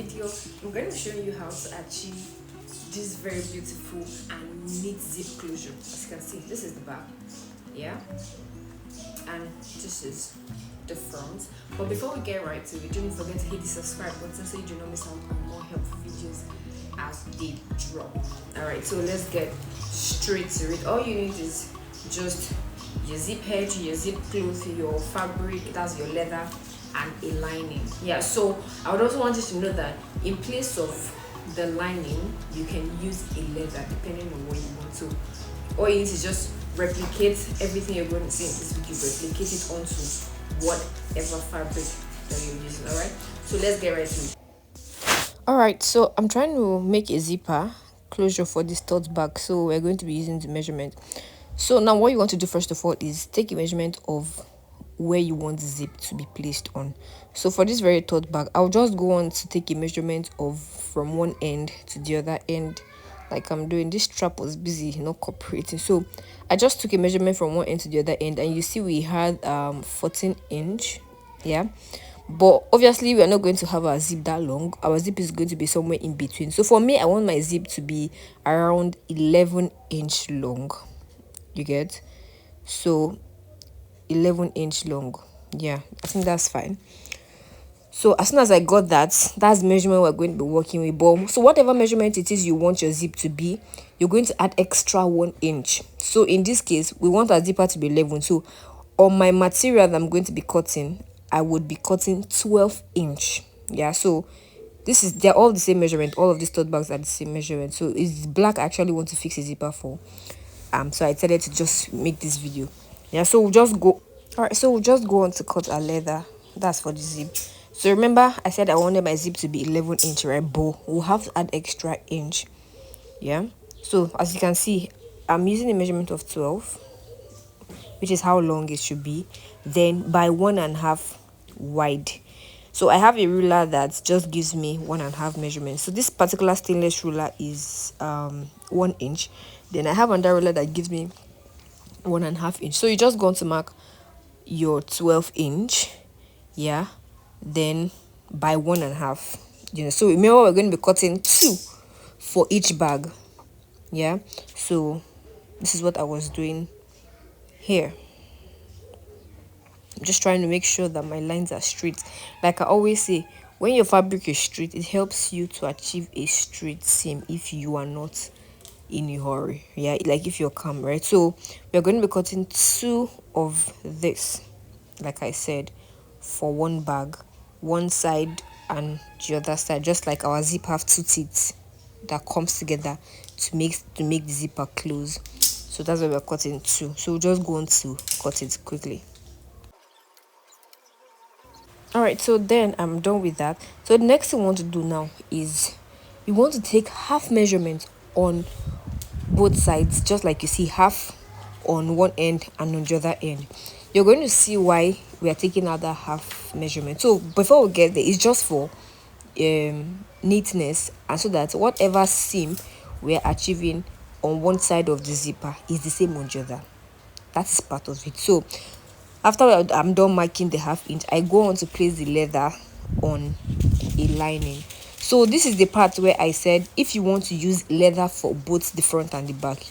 video, I'm going to show you how to achieve this very beautiful and neat zip closure. As you can see, this is the back, yeah, and this is the front. But before we get right to it, don't forget to hit the subscribe button so you do not miss out on more helpful videos as they drop. Alright, so let's get straight to it. All you need is just your zip edge, your zip cloth, your fabric, that's your leather, and a lining. Yeah, so I would also want you to know that in place of the lining, you can use a leather depending on what you want to. All you need to just replicate everything you're going to see in this video, replicate it onto whatever fabric that you're using. Alright, so let's get right to it. Alright, so I'm trying to make a zipper closure for this tote bag, so we're going to be using the measurement. So now what you want to do first of all is take a measurement of where you want the zip to be placed on. So for this very tote bag, I'll just go on to take a measurement of from one end to the other end, like I'm doing. This strap was busy, not cooperating, so I just took a measurement from one end to the other end, and you see we had 14 inch, yeah. But obviously we are not going to have our zip that long. Our zip is going to be somewhere in between. So for me, I want my zip to be around 11-inch long. You get? So 11-inch long. Yeah, I think that's fine. So as soon as I got that, that's the measurement we're going to be working with. But so whatever measurement it is you want your zip to be, you're going to add extra 1 inch. So in this case, we want our zipper to be 11. So on my material that I'm going to be cutting, I would be cutting 12-inch. Yeah, so they're all the same measurement. All of these tote bags are the same measurement. So it's black I actually want to fix a zipper for. So I decided to just make this video. Yeah, so we'll just go. Alright, so we'll just go on to cut our leather. That's for the zip. So remember I said I wanted my zip to be 11-inch, right? But we'll have to add extra inch. Yeah, so as you can see, I'm using a measurement of 12, which is how long it should be, then by 1.5 wide. So I have a ruler that just gives me 1.5 measurement. So this particular stainless ruler is 1 inch. Then I have another ruler that gives me 1.5 inch. So you just going to mark your 12-inch, yeah, then by 1.5. So remember we're going to be cutting 2 for each bag. Yeah, so this is what I was doing here. I'm just trying to make sure that my lines are straight. Like I always say, when your fabric is straight, it helps you to achieve a straight seam if you are not in a hurry. Yeah, like if you're calm, right? So we're going to be cutting 2 of this, like I said, for one bag, one side and the other side, just like our zip have 2 teeth that comes together to make the zipper close. So that's why we're cutting 2. So we'll just go on to cut it quickly. Alright, so then I'm done with that. So the next thing we want to do now is we want to take half measurement on both sides, just like you see, half on one end and on the other end. You're going to see why we are taking out that half measurement. So before we get there, it's just for neatness, and so that whatever seam we're achieving on one side of the zipper is the same on the other. That is part of it. So after I'm done marking the 1/2 inch, I go on to place the leather on a lining. So this is the part where I said if you want to use leather for both the front and the back,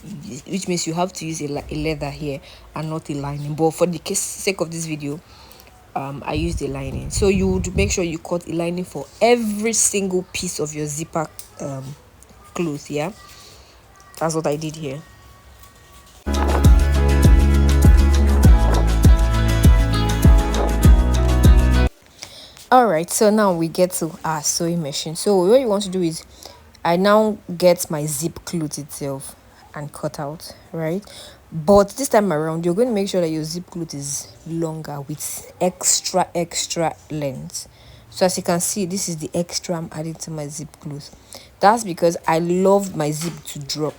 which means you have to use a leather here and not a lining. But for the sake of this video, I used a lining. So you would make sure you cut a lining for every single piece of your zipper cloth. Yeah, that's what I did here. Alright, so now we get to our sewing machine. So what you want to do is I now get my zip cloth itself and cut out, right? But this time around, you're going to make sure that your zip cloth is longer with extra length. So as you can see, this is the extra I'm adding to my zip cloth. That's because I love my zip to drop.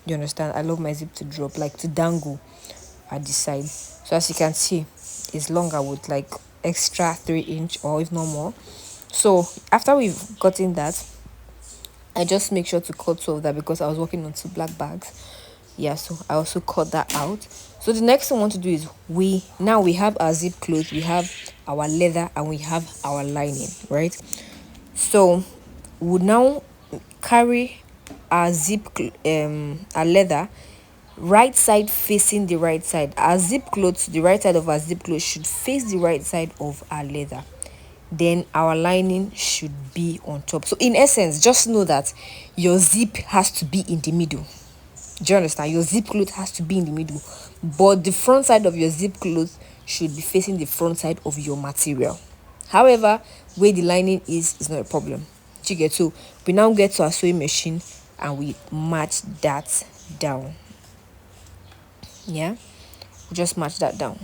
You understand? I love my zip to drop, like to dangle at the side. So as you can see, it's longer with like extra 3 inch or if not more. So after we've gotten that, I just make sure to cut 2 of that because I was working on 2 black bags. Yeah, so I also cut that out. So the next thing I want to do is we have our zip closed, we have our leather, and we have our lining, right? So we'll now carry our our leather right side facing the right side. Our zip clothes, the right side of our zip clothes should face the right side of our leather. Then our lining should be on top. So in essence, just know that your zip has to be in the middle. Do you understand? Your zip cloth has to be in the middle, but the front side of your zip cloth should be facing the front side of your material. However, where the lining is not a problem. Do you get? So we now get to our sewing machine and we match that down. Yeah, just match that down.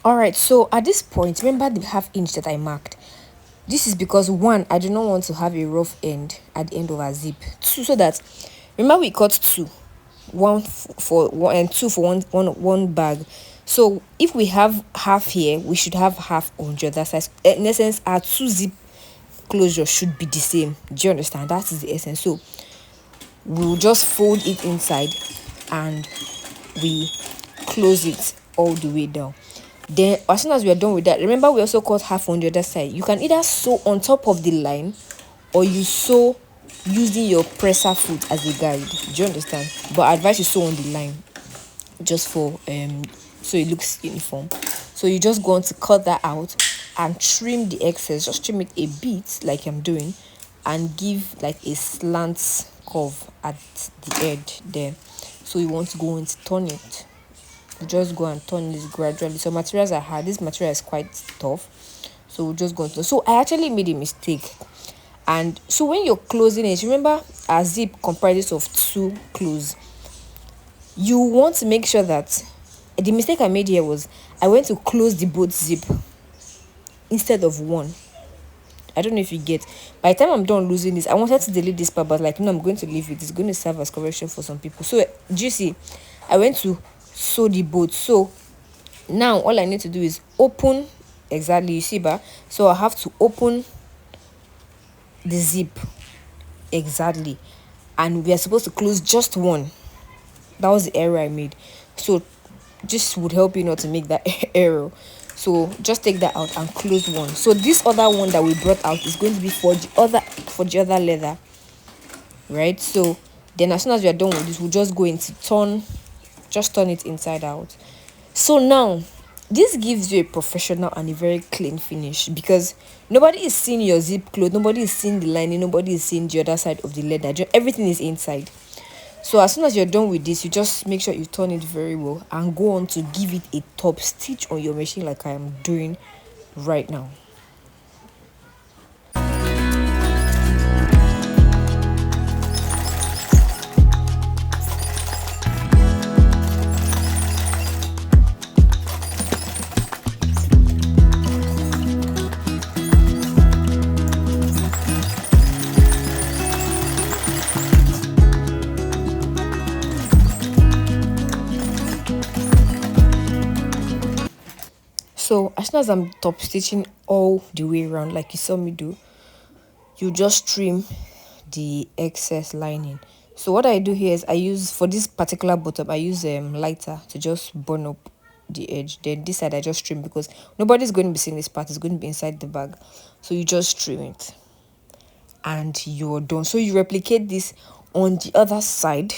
All right, so at this point, remember the half inch that I marked. This is because one, I do not want to have a rough end at the end of our zip. Two, so that remember we cut two, for one and two for one bag. So if we have half here, we should have half on the other side. In essence, our two zip closure should be the same. Do you understand? That is the essence. So we'll just fold it inside and we close it all the way down. Then as soon as we are done with that, remember we also cut half on the other side. You can either sew on top of the line or you sew using your presser foot as a guide. Do you understand? But I advise you sew on the line just for so it looks uniform. So you just go on to cut that out and trim the excess. Just trim it a bit like I'm doing and give like a slant curve at the edge there. So you want to go and turn it. You just go and turn this gradually. So materials are hard. This material is quite tough. So we'll just go to. So I actually made a mistake. And so when you're closing it, remember our zip comprises of two close. You want to make sure that the mistake I made here was I went to close the both zip instead of one. I don't know if you get. By the time I'm done losing this, I wanted to delete this part, but like no, I'm going to leave it. It's going to serve as correction for some people. So do you see? I went to sew the both. So now all I need to do is open exactly. You see, ba? So I have to open the zip exactly, and we are supposed to close just one. That was the error I made. So this would help you not to make that error. So just take that out and close one. So this other one that we brought out is going to be for the other leather, right? So then as soon as we are done with this, we'll just go into turn it inside out. So now this gives you a professional and a very clean finish because nobody is seeing your zip cloth, nobody is seeing the lining, nobody is seeing the other side of the leather. Everything is inside. So as soon as you're done with this, you just make sure you turn it very well and go on to give it a top stitch on your machine like I am doing right now. So as soon as I'm top stitching all the way around like you saw me do, you just trim the excess lining. So what I do here is I use, for this particular bottom, I use lighter to just burn up the edge. Then this side I just trim because nobody's going to be seeing this part, it's going to be inside the bag. So you just trim it and you're done. So you replicate this on the other side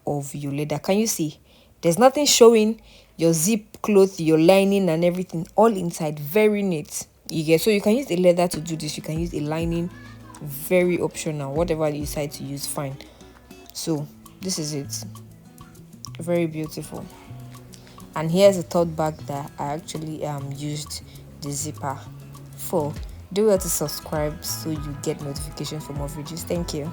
of your leather. Can you see? There's nothing showing. Your zip cloth, your lining and everything all inside, very neat. You get? So you can use a leather to do this, you can use a lining, very optional, whatever you decide to use, fine. So this is it, very beautiful. And here's a tote bag that I actually used the zipper for. Do well to subscribe so you get notification for more videos. Thank you.